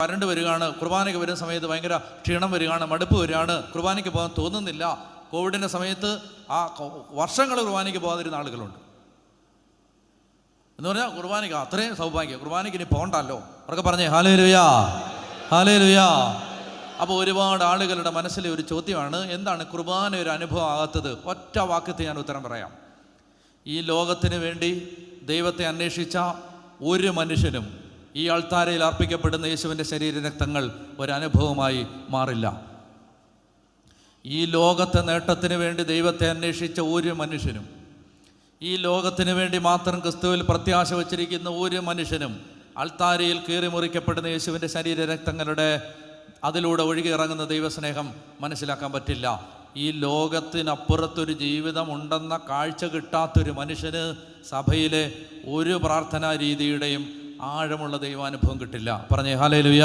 വരണ്ട് വരികയാണ്, കുർബാനയ്ക്ക് വരുന്ന സമയത്ത് ഭയങ്കര ക്ഷീണം വരികയാണ്, മടുപ്പ് വരികയാണ്, കുർബാനയ്ക്ക് പോകാൻ തോന്നുന്നില്ല. കോവിഡിൻ്റെ സമയത്ത് ആ വർഷങ്ങൾ കുർബാനയ്ക്ക് പോകാതിരുന്ന ആളുകളുണ്ട്. എന്ന് പറഞ്ഞാൽ കുർബാനയ്ക്ക് അത്രയും സൗഭാഗ്യം, കുർബാനയ്ക്ക് ഇനി പോകണ്ടല്ലോ. അവർക്ക് പറഞ്ഞേ ഹല്ലേലൂയാ, ഹല്ലേലൂയാ. അപ്പോൾ ഒരുപാട് ആളുകളുടെ മനസ്സിലെ ഒരു ചോദ്യമാണ്, എന്താണ് കുർബാന ഒരു അനുഭവം ആകാത്തത്? ഒറ്റ വാക്യത്തിൽ ഞാൻ ഉത്തരം പറയാം. ഈ ലോകത്തിന് വേണ്ടി ദൈവത്തെ അന്വേഷിച്ച ഒരു മനുഷ്യനും ഈ അൾത്താരയിൽ അർപ്പിക്കപ്പെടുന്ന യേശുവിൻ്റെ ശരീരരക്തങ്ങൾ ഒരനുഭവമായി മാറില്ല. ഈ ലോകത്തെ നേട്ടത്തിന് വേണ്ടി ദൈവത്തെ അന്വേഷിച്ച ഒരു മനുഷ്യനും, ഈ ലോകത്തിന് വേണ്ടി മാത്രം ക്രിസ്തുവിൽ പ്രത്യാശ വച്ചിരിക്കുന്ന ഒരു മനുഷ്യനും അൾത്താരയിൽ കീറി മുറിക്കപ്പെടുന്ന യേശുവിൻ്റെ ശരീരരക്തങ്ങളുടെ അതിലൂടെ ഒഴുകി ഇറങ്ങുന്ന ദൈവസ്നേഹം മനസ്സിലാക്കാൻ പറ്റില്ല. ഈ ലോകത്തിനപ്പുറത്തൊരു ജീവിതം ഉണ്ടെന്ന കാഴ്ച കിട്ടാത്തൊരു മനുഷ്യന് സഭയിലെ ഒരു പ്രാർത്ഥനാ രീതിയുടെയും ആഴമുള്ള ദൈവാനുഭവം കിട്ടില്ല. പറഞ്ഞേ ഹല്ലേലൂയ.